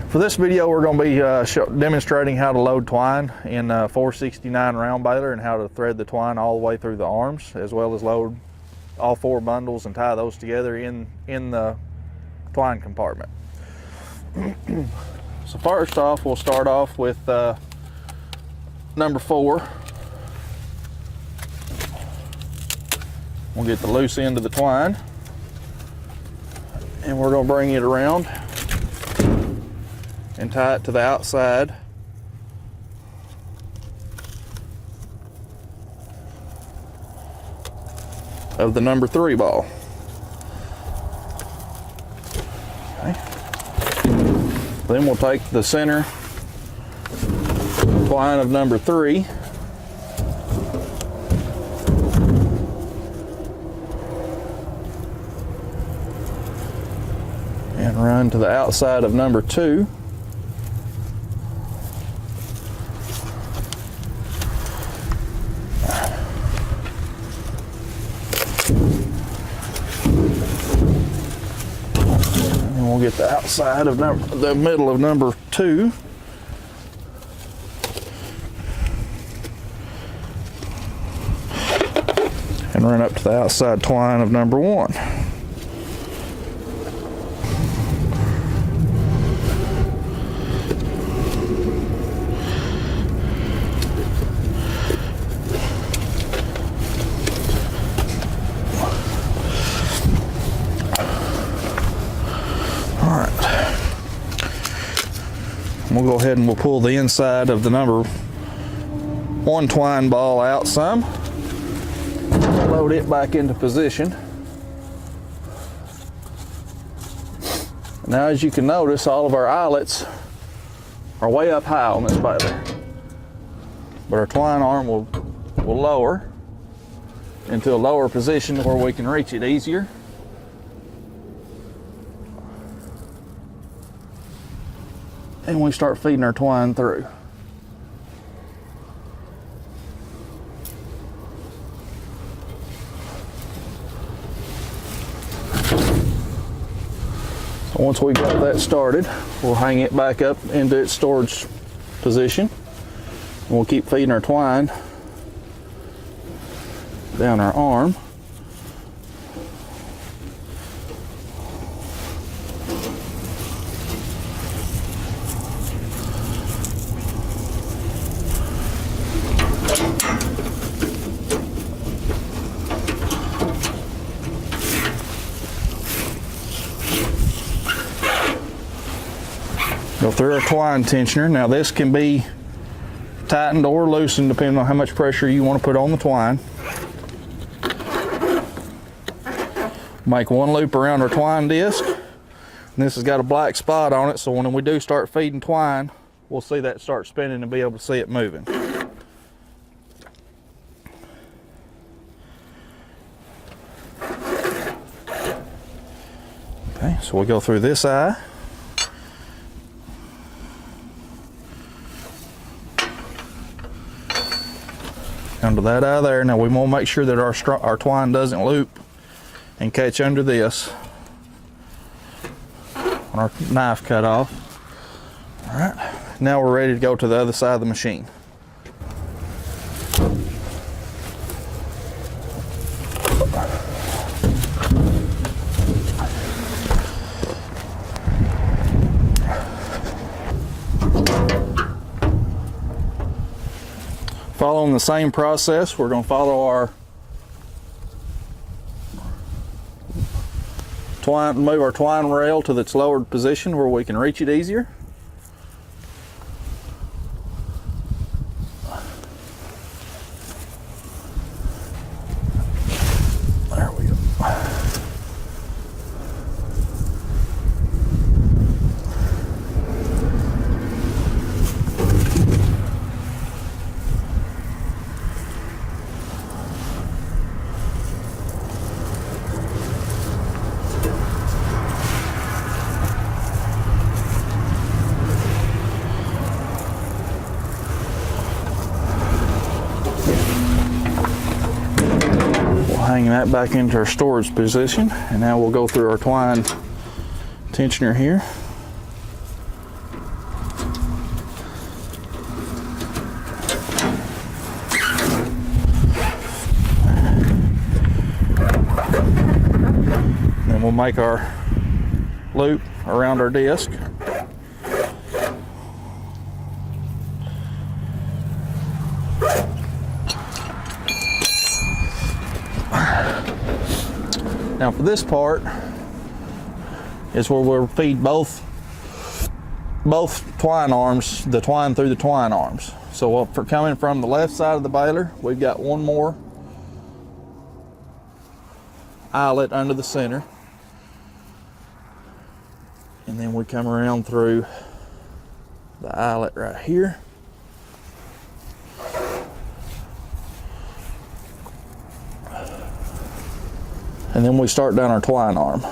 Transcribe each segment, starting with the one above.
For this video, we're going to be demonstrating how to load twine in 469 round baler and how to thread the twine all the way through the arms, as well as load all 4 bundles and tie those together in the twine compartment. So first off, we'll start off with number 4. We'll get the loose end of the twine and we're going to bring it around and tie it to the outside of the number 3 ball. Okay. Then we'll take the center twine of number 3 and run to the outside of number 2. We'll get the outside of the middle of number 2. And run up to the outside twine of number 1. We'll go ahead and we'll pull the inside of the number 1 twine ball out some. Load it back into position. Now, as you can notice, all of our eyelets are way up high on this baler, but our twine arm will lower into a lower position where we can reach it easier. And we start feeding our twine through. So once we got that started, we'll hang it back up into its storage position. And we'll keep feeding our twine down our arm. Go through our twine tensioner. Now this can be tightened or loosened depending on how much pressure you want to put on the twine. Make 1 loop around our twine disc. And this has got a black spot on it, so when we do start feeding twine, we'll see that start spinning and be able to see it moving. Okay, so we'll go through this eye. Under that eye there. Now we want to make sure that our twine doesn't loop and catch under this when our knife cut off. All right, now we're ready to go to the other side of the machine. Following the same process, we're going to follow our twine, move our twine rail to its lowered position where we can reach it easier. There we go. hang that back into our storage position, and now we'll go through our twine tensioner here. we'll make our loop around our disc. Now for this part is where we'll feed both twine arms, the twine through the twine arms. So for coming from the left side of the baler, we've got one more eyelet under the center. And then we come around through the eyelet right here. And then we start down our twine arm.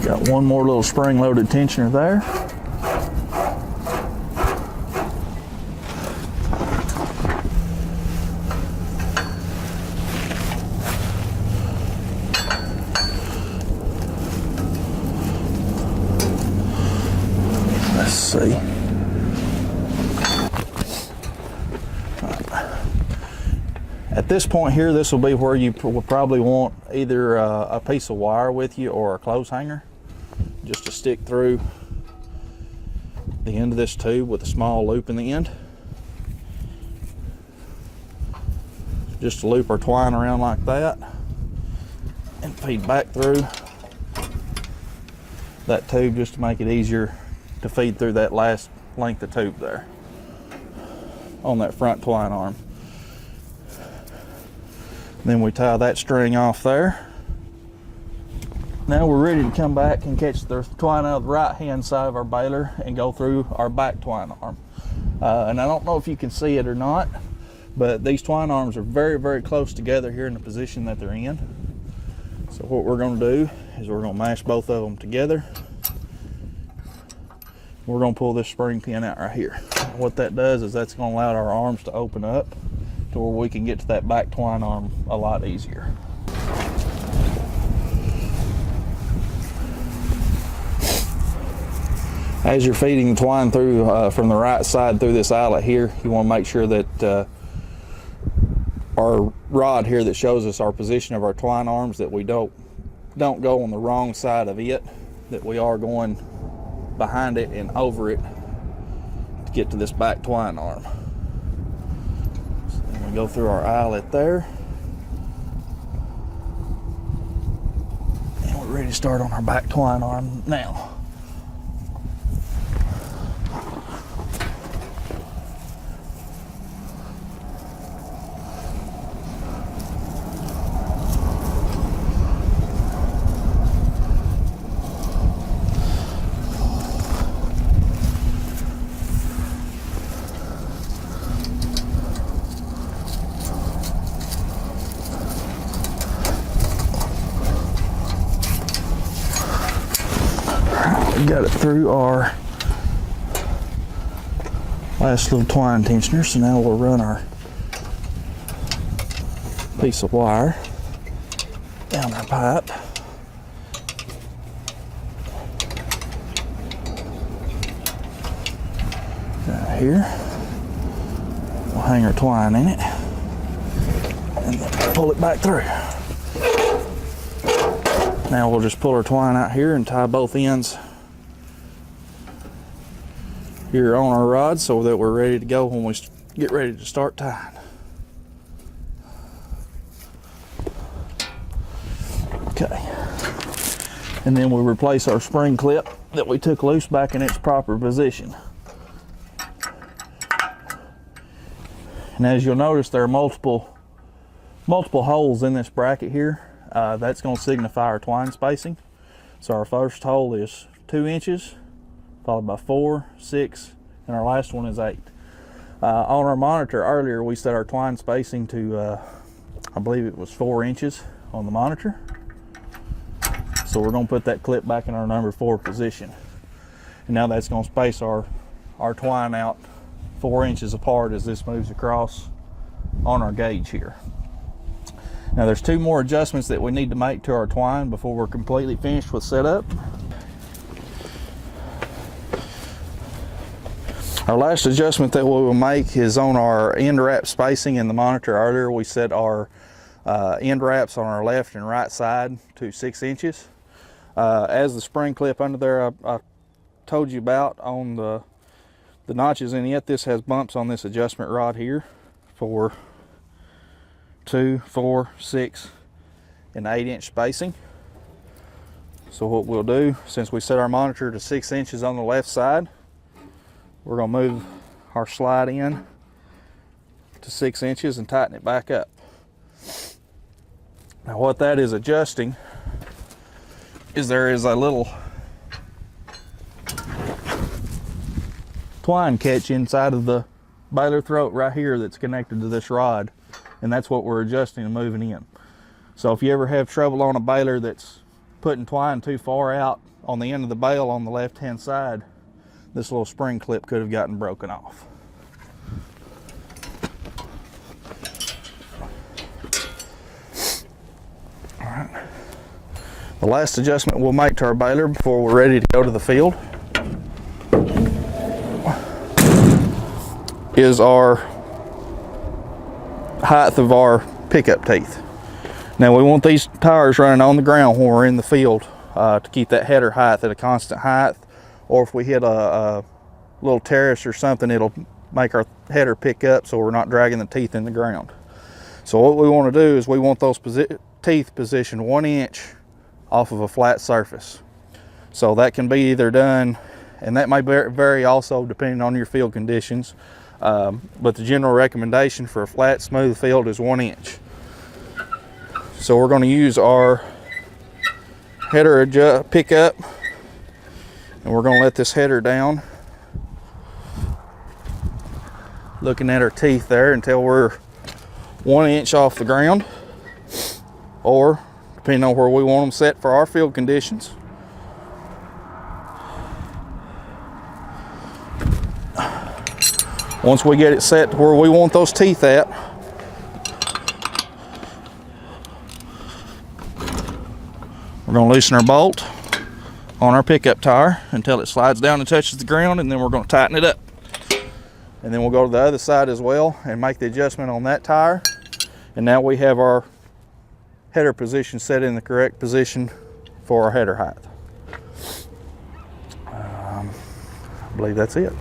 Got one more little spring-loaded tensioner there. Let's see. At this point here, this will be where you will probably want either a piece of wire with you or a clothes hanger, just to stick through the end of this tube with a small loop in the end. Just to loop our twine around like that and feed back through that tube, just to make it easier to feed through that last length of tube there on that front twine arm. Then we tie that string off there. Now we're ready to come back and catch the twine out of the right hand side of our baler and go through our back twine arm. And I don't know if you can see it or not, but these twine arms are very, very close together here in the position that they're in. So what we're going to do is we're going to mash both of them together. We're going to pull this spring pin out right here. What that does is that's going to allow our arms to open up to where we can get to that back twine arm a lot easier. As you're feeding the twine through from the right side through this eyelet here, you want to make sure that our rod here that shows us our position of our twine arms, that we don't go on the wrong side of it, that we are going behind it and over it to get to this back twine arm. So then we go through our eyelet there, and we're ready to start on our back twine arm now. Got it through our last little twine tensioner, so now we'll run our piece of wire down our pipe. Right here. We'll hang our twine in it and then pull it back through. Now we'll just pull our twine out here and tie both ends here on our rod so that we're ready to go when we get ready to start tying. Okay. And then we replace our spring clip that we took loose back in its proper position. And as you'll notice, there are multiple holes in this bracket here. That's going to signify our twine spacing. So our first hole is 2 inches, followed by 4, 6, and our last one is 8. On our monitor earlier, we set our twine spacing to, I believe it was 4 inches on the monitor. So we're going to put that clip back in our number 4 position. And now that's going to space our twine out 4 inches apart as this moves across on our gauge here. Now there's 2 more adjustments that we need to make to our twine before we're completely finished with setup. Our last adjustment that we will make is on our end wrap spacing in the monitor. Earlier we set our end wraps on our left and right side to 6 inches. As the spring clip under there I told you about on the notches in it, this has bumps on this adjustment rod here for 2, 4, 6, and 8 inch spacing. So what we'll do, since we set our monitor to 6 inches on the left side, we're going to move our slide in to 6 inches and tighten it back up. Now what that is adjusting is there is a little twine catch inside of the baler throat right here that's connected to this rod, and that's what we're adjusting and moving in. So if you ever have trouble on a baler that's putting twine too far out on the end of the bale on the left hand side, this little spring clip could have gotten broken off. All right. The last adjustment we'll make to our baler before we're ready to go to the field is our height of our pickup teeth. Now we want these tires running on the ground when we're in the field to keep that header height at a constant height, or if we hit a little terrace or something, it'll make our header pick up so we're not dragging the teeth in the ground. So what we want to do is we want those teeth positioned 1 inch off of a flat surface. So that can be either done, and that may vary also depending on your field conditions, but the general recommendation for a flat smooth field is 1 inch. So we're going to use our header pickup, and we're going to let this header down, looking at our teeth there until we're 1 inch off the ground, or depending on where we want them set for our field conditions. Once we get it set to where we want those teeth at, we're going to loosen our bolt on our pickup tire until it slides down and touches the ground, and then we're going to tighten it up. And then we'll go to the other side as well and make the adjustment on that tire. And now we have our header position set in the correct position for our header height. I believe that's it.